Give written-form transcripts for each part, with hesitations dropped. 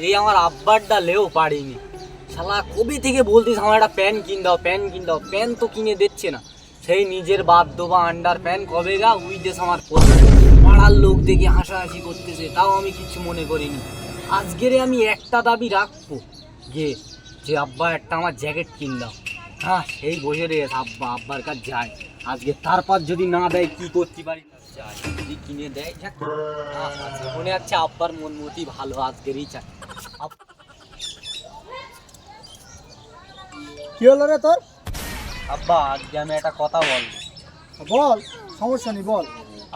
এই আমার আব্বারটা লেও পারিনি। শালা কবে থেকে বলতিস আমার একটা প্যান্ট কিন দাও, প্যান্ট কিন দাও, প্যান্ট তো কিনে দিচ্ছে না। সেই নিজের বাধ্য বা আন্ডার প্যান্ট কবে গা উইদেস আমার পাড়ার লোক দেখে হাসাহাসি করতেছে, তাও আমি কিছু মনে করিনি। আজকের আমি একটা দাবি রাখবো গে, যে আব্বা একটা আমার জ্যাকেট কিন দাও। হ্যাঁ সেই বসে রয়েছে আব্বা, আব্বার কাছে যায় আজকে, তারপর যদি না দেয় কি করতে পারি, যায় যদি কিনে দেয় মনে হচ্ছে আব্বার মন মতি ভালো, আজকেরই চাই। কি হলো রে তোর? আব্বা আজকে আমি একটা কথা বলবো। বল, সমস্যা নেই বল।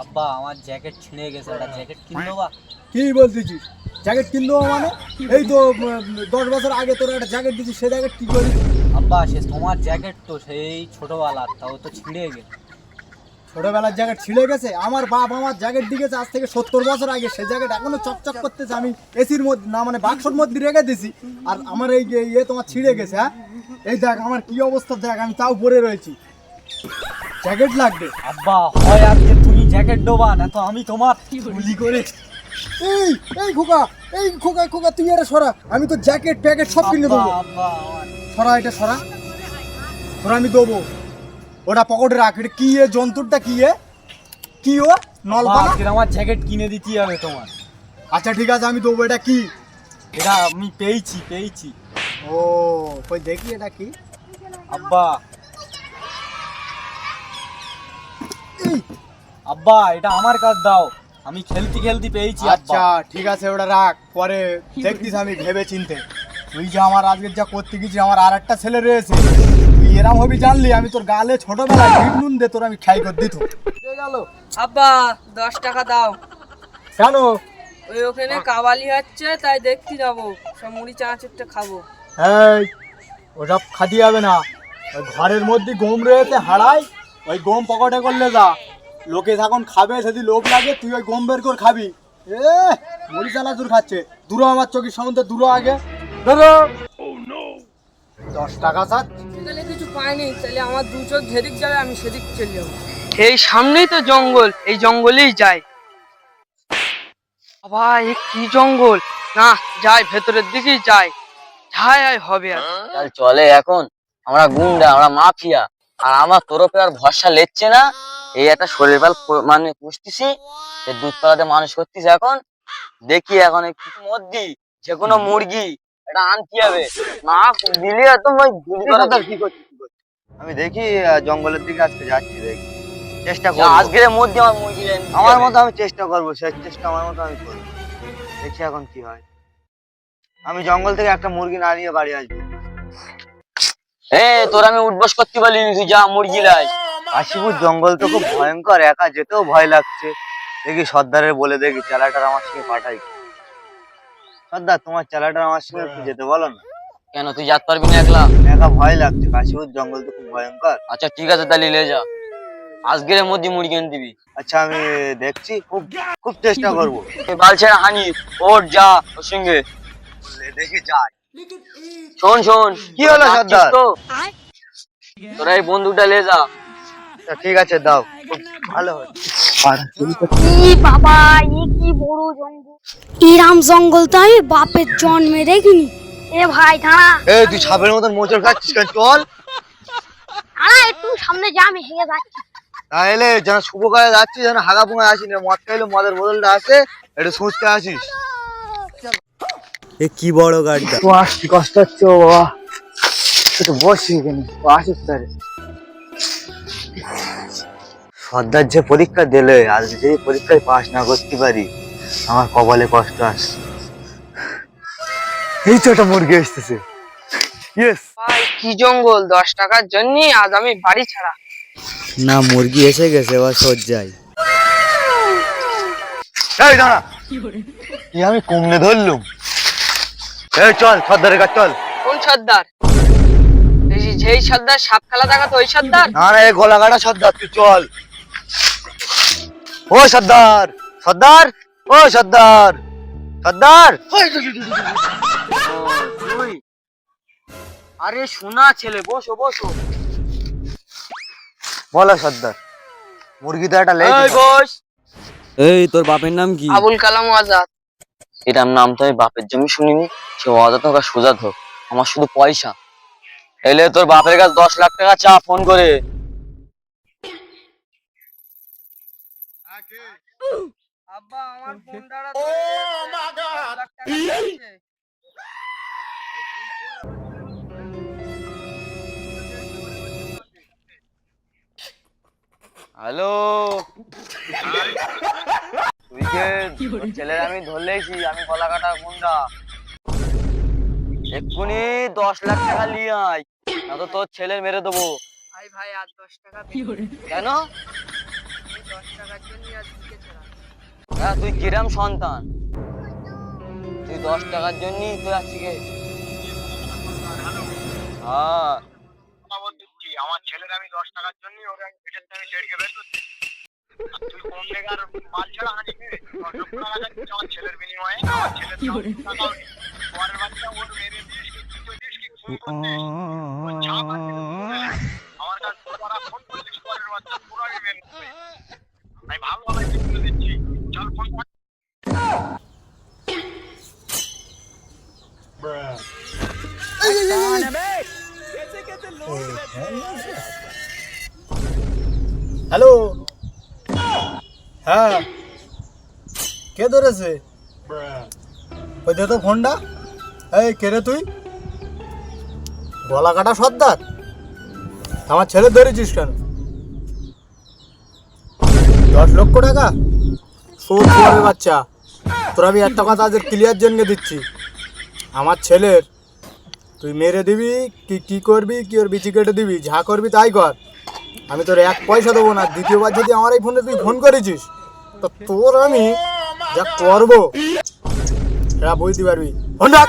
আব্বা আমার জ্যাকেট ছিঁড়ে গেছে, একটা জ্যাকেট কিনবো বা? কি বলতেছিস? জ্যাকেট কিনবো মানে? এই তো 10 বছর আগে তোর একটা জ্যাকেট দিছিস, সে জ্যাকেট কি করি? আব্বা সে তোমার জ্যাকেট তো সেই ছোটবেলার, তাও তো ছিঁড়ে গেছে। ছোটবেলার জ্যাকেট ছিঁড়ে গেছে? আমার বাপ আমার জ্যাকেট দিয়েছে আজ থেকে 70 বছর আগে, সে জ্যাকেট এখনো চকচক করতেছে। আমি এসির মধ্যে না মানে বাক্সর মধ্যে রেখে দিছি, আর আমার এই তোমার ছিঁড়ে গেছে? হ্যাঁ এই দেখ আমার কি অবস্থা, দেখ আমি তাও পরে রয়েছি। জ্যাকেট লাগবে? আব্বা হয় আজকে তুমি জ্যাকেট দেবা, না তো আমি তোমার গুলি করে। এই এই খোকা, এই খোকা খোকা তুই এটা সরা, আমি তো জ্যাকেট প্যাকেট সব কিনে দেবো। আব্বা সরা এটা সরা, তোরা আমি দেবো। ওটা পকেটে রাখ। এটা কি এ যন্ত্রটা কি এ? কি ও নলবানা? আজকে আমার জ্যাকেট কিনে দিতে হবে তোমার। আচ্ছা ঠিক আছে আমি দেবো। এটা কি? এটা আমি পেয়েছি। ও কই দেখি এটা কি। আব্বা এই, আব্বা এটা আমার কাছে দাও, আমি খেলতে পেয়েছি। আচ্ছা ঠিক আছে ওটা রাখ, পরে দেখতিস আমি ভেবে চিনতে। তুই যে আমার আজকের যা করতে গেছিস, আমার আর একটা ছেলে রয়েছে, তুই এরাম হবি জানলি আমি তোর গালে ছোটবেলায় ভিট নুন দে তোর আমি খাই করে দিত। গেল আব্বা 10 টাকা দাও। কেন? ওই ওখানে কাবালি হচ্ছে, তাই দেখতে যাবো, সব মুড়ি চানাচুরটা খাবো। এই ওসব খাতি যাবে না। ওই ঘরের মধ্যে গম রয়েছে হাড়াই, ওই গম পকেটে করলে যা, লোকে যখন খাবে যদি লোক লাগে তুই ওই গম বের করে খাবি। এ মুড়ি চানাচুর খাচ্ছে, দূর আমার চোখের সামনে, দূর আগে ধরো। 10 টাকা স্যার। সেখানে কিছু পাইনি, তাহলে আমার দু চোখ যেদিক যাবে আমি সেদিক চলে যাবো। এই সামনেই তো জঙ্গল, এই জঙ্গলেই যাই। বাবা এ কি জঙ্গল, না যাই ভেতরের দিকেই যাই, যাই হবে আর। চল চলে, এখন আমরা গুন্ডা, আমরা মাফিয়া, আর আমার তরফে আর ভরসা লেচ্ছে না। এই একটা শরীর পাল মানে পুষতেছি, এই দুধ পালাতে মানুষ করতেছি। এখন দেখি এখন একটু মধ্যে যে কোনো মুরগি এটা আনতে হবে, না দিলে একদম ওই গুলি করা। কি করছিস? আমি দেখি জঙ্গলের দিকে আজকে যাচ্ছি, দেখি চেষ্টা করবো। আজকের মধ্যে আমার মুরগি আমার মতো আমি চেষ্টা করবো, শেষ চেষ্টা আমার মতো আমি করবো। দেখি এখন কি হয়। আমি জঙ্গল থেকে একটা মুরগি না নিয়ে বাড়ি আসবো। তোর আমি উঠবস করতে পারিনি, তুই যা মুরগি লাই। কাশীপুর জঙ্গল তো খুব ভয়ঙ্কর, একা যেতেও ভয় লাগছে। দেখি সর্দারের বলে দেখি চেলাটার আমার সঙ্গে পাঠাই। সর্দার তোমার চেলাটার আমার সঙ্গে একটু যেতে বলো না। কেন তুই যেতে পারবি না একলা? একা ভয় লাগছে, কাশীপুর জঙ্গল তো খুব ভয়ঙ্কর। আচ্ছা ঠিক আছে, তাহলে লে যা, আজকের মধ্যে মুরগি এনে দিবি। আচ্ছা আমি দেখছি, খুব খুব চেষ্টা করবো। বালছে হানি, ওর যা ওর সঙ্গে। দেখি যাই। শোন কি হলো সর্দার? তো তোরা এই বন্দুকটা লে যা। আচ্ছা, ঠিক আছে দাও, খুব ভালো হয়। বাবা এ কি বড় জঙ্গল, এরাম জঙ্গল তো আমি বাপের জন্মে দেখিনি। এ ভাই দাঁড়া, এই তুই সাপের মতন মোচড় খাচ্ছিস কেন? চল দাঁড়া একটু সামনে যা, আমি হেগে যাচ্ছি। তাহলে যেন শুভ কাজে যাচ্ছিস, যেন হাগা পুঙ্গা আসিস না। মদ খাইলে মদের বোতলটা আছে, একটু সুঁচতে আসিস। এ কি বড় গাড়িটা। তো আসছি, কষ্ট হচ্ছে ও বাবা, একটু বসি এখানে, ও আসুক তারে। সর্দার যে পরীক্ষা দিলে, আজ যদি পরীক্ষায় পাস না করতে পারি, আমার কপালে কষ্ট আসছে। এই তো একটা মুরগি আসতেছে। ইয়েস। ভাই কি জঙ্গল, 10 টাকার জন্য আজ আমি বাড়ি ছাড়া। না মুরগি এসে গেছে, এবার সজ্জাই। এই দাঁড়া, কি আমি কমনে ধরলুম? এই চল সর্দারের কাছে চল। কোন সর্দার? এই যেই সর্দার সাপ খেলা দেখাতো ওই সর্দার? না না, এই গলা কাটা সর্দার, তুই চল। ও সর্দার, সর্দার, ও সর্দার, সর্দার। তুই আরে শোনা ছেলে, বসো। বলো সর্দার, মুরগি তো একটা এই বস। এই তোর বাপের নাম কি? আবুল কালাম আজাদ। এটার নাম তো আমি বাপের জমি শুনিনি। সে অজাত হোক আর সোজাত হোক, আমার শুধু পয়সা। এলে তোর বাপের কাছে 10 লাখ টাকা চা ফোন করে। আব্বা আমার ফোনটা লাখ টাকা দিয়েছে। হ্যালো, তুই কে? তোর ছেলের আমি ধরলেছি, আমি গলা কাটা গুন্ডা। এক্ষুনি 10 লাখ টাকা নিয়ে আয়, না তো তোর ছেলে মেরে দেবো। ভাই ভাই আর 10 টাকা দিন। কেন? আমি 10 টাকার জন্য আজ দিকে ছাড়া। হ্যাঁ, তুই কিরাম সন্তান? তুই 10 টাকার জন্যই তুই আজকে। হ্যাঁ, আমার ছেলের আমি 10 টাকার জন্য ওকে আমি পেটের থেকে ছেড়ে বের করছি। আর তুই কোন জায়গার মাল ছাড়া হানিবি? 10 লক্ষ টাকা যাচ্ছে আমার ছেলের বিনিময়ে। আমার ছেলের টাকাও নেই। পরের বাচ্চা ওর মেরে দিস কি তুই দিস কি খুন করতিস? ওর ছাপ আছে তো আমার কাছে তোরা ফোন করছিস পরের বাচ্চা পুরো আমি মেরে দেবো। আমি ভালো ভালো চিন্তা দিচ্ছি। চল ফোন কর। হ্যালো, হ্যাঁ কে ধরেছে? ওই দে তো ফোনটা। এই কে রে তুই? গলা কাটা সর্দার, আমার ছেলে ধরেছিস কেন? 10 লক্ষ টাকা? শোধ করে বাচ্চা, তোর আমি একটা কথা আজ ক্লিয়ার জন্য দিচ্ছি। আমার ছেলের তুই মেরে দিবি কি কি করবি, কি ওর বিচি কেটে দিবি, যা করবি তাই কর, আমি তোর 1 পয়সা দেবো না। দ্বিতীয়বার যদি আমার এই ফোনে তুই ফোন করেছিস তো তোর আমি যা করবো সেটা বুঝতে পারবি। ফোন রাখ।